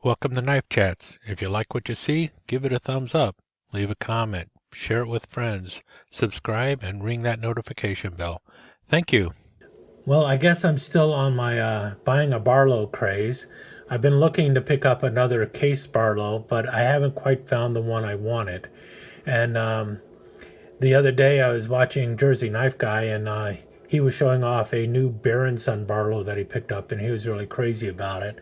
Welcome to Knife Chats. If you like what you see, give it a thumbs up, leave a comment, share it with friends, subscribe, and ring that notification bell. Thank you. Well, I guess I'm still on my buying a Barlow craze. I've been looking to pick up another case Barlow, but I haven't quite found the one I wanted. And the other day I was watching Jersey Knife Guy, and he was showing off a new Berenson Barlow that he picked up, and he was really crazy about it.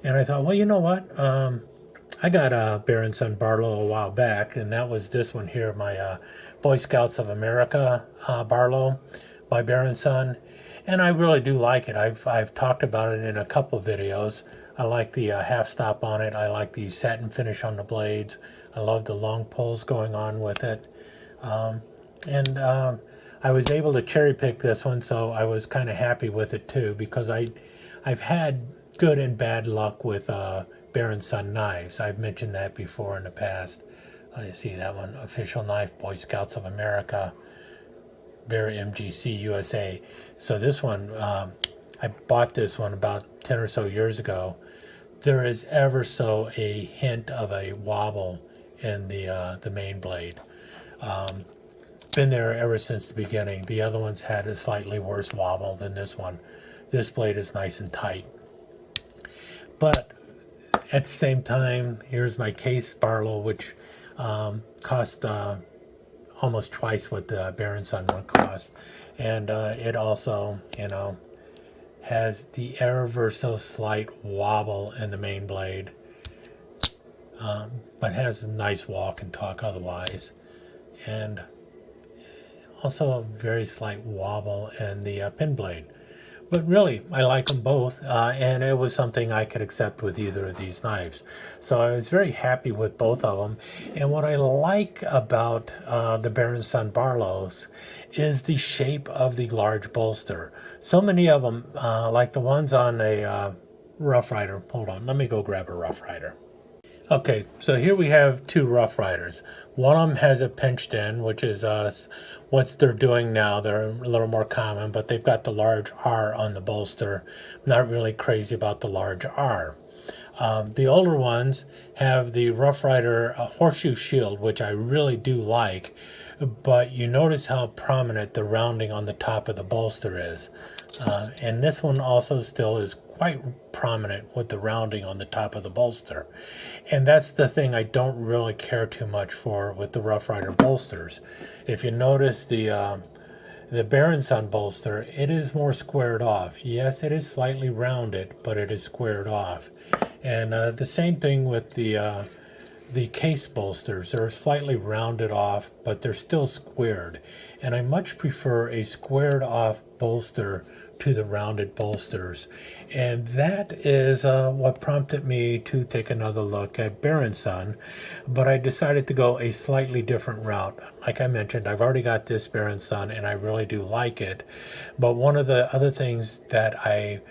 And I thought, well, you know what? I got a Berenson Barlow a while back, and that was this one here, my Boy Scouts of America Barlow by Berenson, and I really do like it. I've talked about it in a couple of videos. I like the half stop on it. I like the satin finish on the blades. I love the long pulls going on with it, and I was able to cherry pick this one, so I was kind of happy with it too because I've had good and bad luck with Berenson knives. I've mentioned that before in the past. You see that one, official knife, Boy Scouts of America, Bear MGC USA. So this one, I bought this one about 10 or so years ago. There is ever so a hint of a wobble in the main blade. Been there ever since the beginning. The other ones had a slightly worse wobble than this one. This blade is nice and tight. But at the same time, here's my case Barlow, which cost almost twice what the Berenson one cost. And it also, has the ever so slight wobble in the main blade, but has a nice walk and talk otherwise. And also a very slight wobble in the pin blade. But really, I like them both, and it was something I could accept with either of these knives. So I was very happy with both of them. And what I like about the Berenson Barlows is the shape of the large bolster. So many of them, like the ones on a Rough Rider. Hold on, let me go grab a Rough Rider. Okay, so here we have two Rough Riders. One of them has a pinched in, which is what they're doing now. They're a little more common, but they've got the large R on the bolster. Not really crazy about the large R. The older ones have the Rough Rider horseshoe shield, which I really do like, but you notice how prominent the rounding on the top of the bolster is. And this one also still is quite prominent with the rounding on the top of the bolster. And that's the thing I don't really care too much for with the Rough Rider bolsters. If you notice the Berenson bolster, it is more squared off. Yes, it is slightly rounded, but it is squared off. And the same thing with the case bolsters. They're slightly rounded off, but they're still squared. And I much prefer a squared off bolster to the rounded bolsters. And that is what prompted me to take another look at Berenson. But I decided to go a slightly different route. Like I mentioned, I've already got this Berenson and I really do like it. But one of the other things that I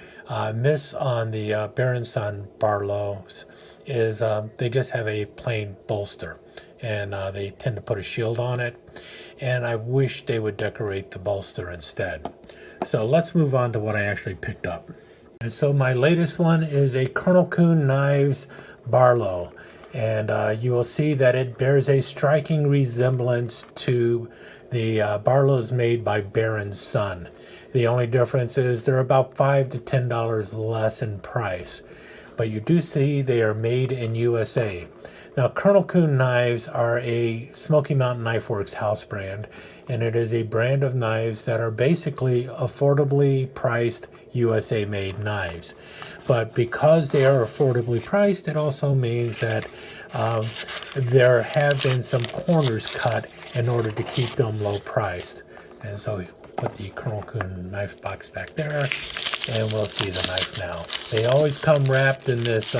miss on the Berenson Barlows is they just have a plain bolster, and they tend to put a shield on it, and I wish they would decorate the bolster instead. So let's move on to what I actually picked up. And so my latest one is a Colonel Coon Knives Barlow, and you will see that it bears a striking resemblance to the Barlows made by Berenson. The only difference is they're about $5 to $10 less in price. But you do see they are made in USA. Now, Colonel Coon knives are a Smoky Mountain Knife Works house brand, and it is a brand of knives that are basically affordably priced USA-made knives. But because they are affordably priced, it also means that there have been some corners cut in order to keep them low priced. And so we put the Colonel Coon knife box back there, and we'll see the knife now. They always come wrapped in this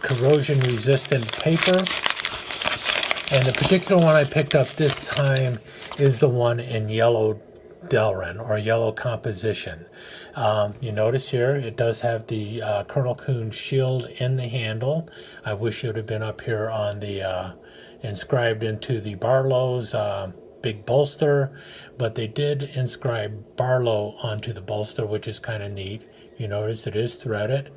corrosion resistant paper, and the particular one I picked up this time is the one in yellow Delrin, or yellow composition. You notice here it does have the Colonel Coon shield in the handle. I wish it would have been up here on the inscribed into the Barlow's big bolster, but they did inscribe Barlow onto the bolster, which is kind of neat. You notice it is threaded.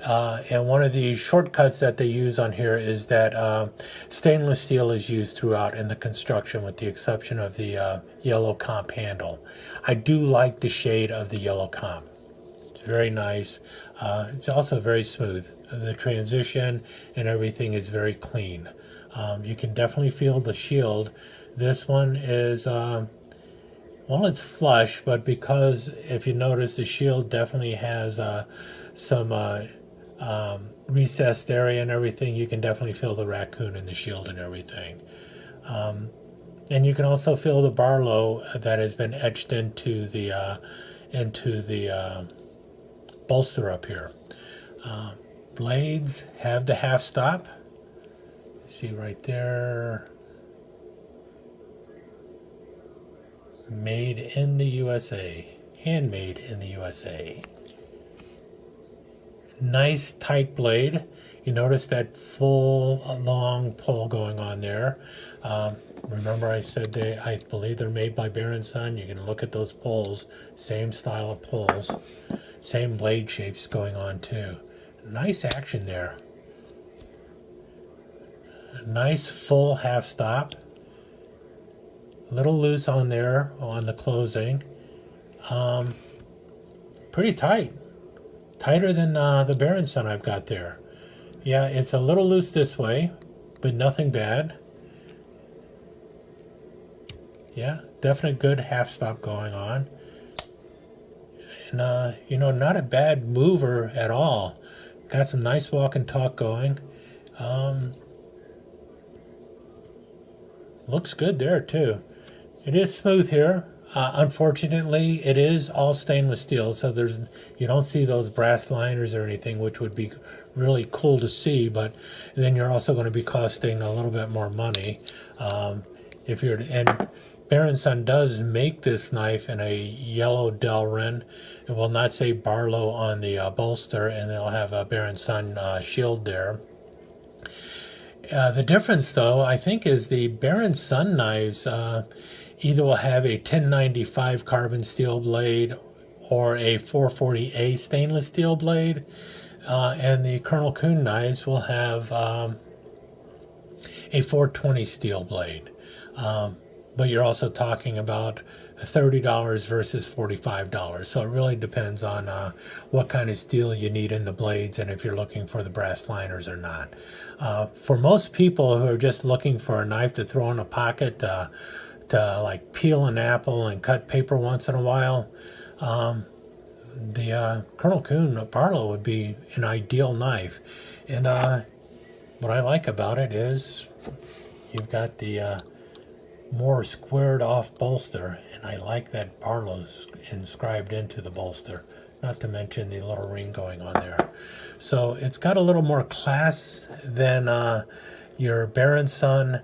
And one of the shortcuts that they use on here is that stainless steel is used throughout in the construction, with the exception of the yellow comp handle. I do like the shade of the yellow comp. It's very nice. It's also very smooth. The transition and everything is very clean. You can definitely feel the shield. This one is, well, it's flush, but because if you notice, the shield definitely has some recessed area and everything, you can definitely feel the raccoon in the shield and everything. And you can also feel the Barlow that has been etched into the bolster up here. Blades have the half stop. See right there. Made in the USA. Handmade in the USA. Nice tight blade. You notice that full long pull going on there. Remember I said I believe they're made by Bear & Son. You can look at those pulls. Same style of pulls. Same blade shapes going on too. Nice action there. Nice full half stop. Little loose on there on the closing. Pretty tight. Tighter than the Bear & Son I've got there. Yeah, it's a little loose this way, but nothing bad. Yeah, definitely good half stop going on. And, you know, not a bad mover at all. Got some nice walk and talk going. Looks good there, too. It is smooth here. Unfortunately, it is all stainless steel, so you don't see those brass liners or anything, which would be really cool to see, but then you're also going to be costing a little bit more money. And Bear & Son does make this knife in a yellow Delrin. It will not say Barlow on the bolster, and they'll have a Bear & Son shield there. The difference, though, I think, is the Bear & Son knives either will have a 1095 carbon steel blade or a 440A stainless steel blade, and the Colonel Coon knives will have a 420 steel blade. But you're also talking about $30 versus $45. So it really depends on what kind of steel you need in the blades and if you're looking for the brass liners or not. For most people who are just looking for a knife to throw in a pocket to like peel an apple and cut paper once in a while, the Colonel Coon Barlow would be an ideal knife. And what I like about it is you've got the more squared off bolster, and I like that Barlow's inscribed into the bolster, not to mention the little ring going on there. So it's got a little more class than your Bear & Son,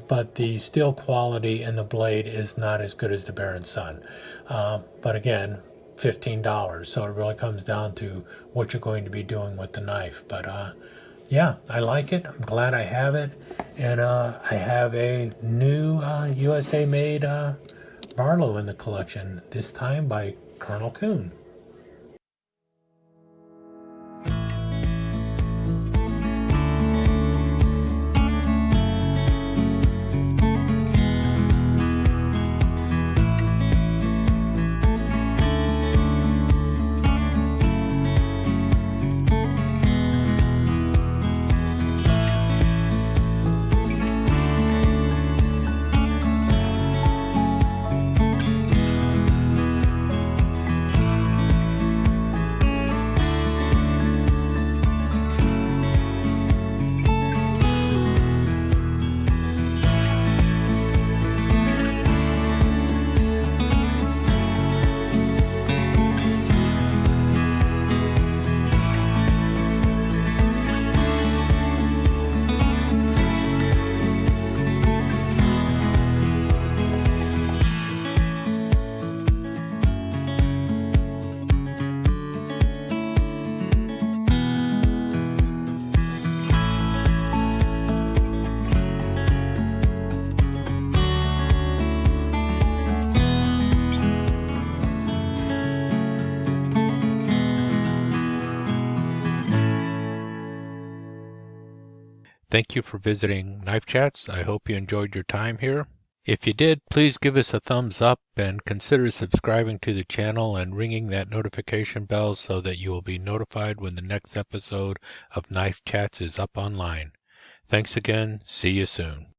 but the steel quality in the blade is not as good as the Bear & Son. But again, $15, so it really comes down to what you're going to be doing with the knife. But yeah, I like it. I'm glad I have it. And I have a new USA-made Barlow in the collection, this time by Colonel Coon. Thank you for visiting Knife Chats. I hope you enjoyed your time here. If you did, please give us a thumbs up and consider subscribing to the channel and ringing that notification bell so that you will be notified when the next episode of Knife Chats is up online. Thanks again. See you soon.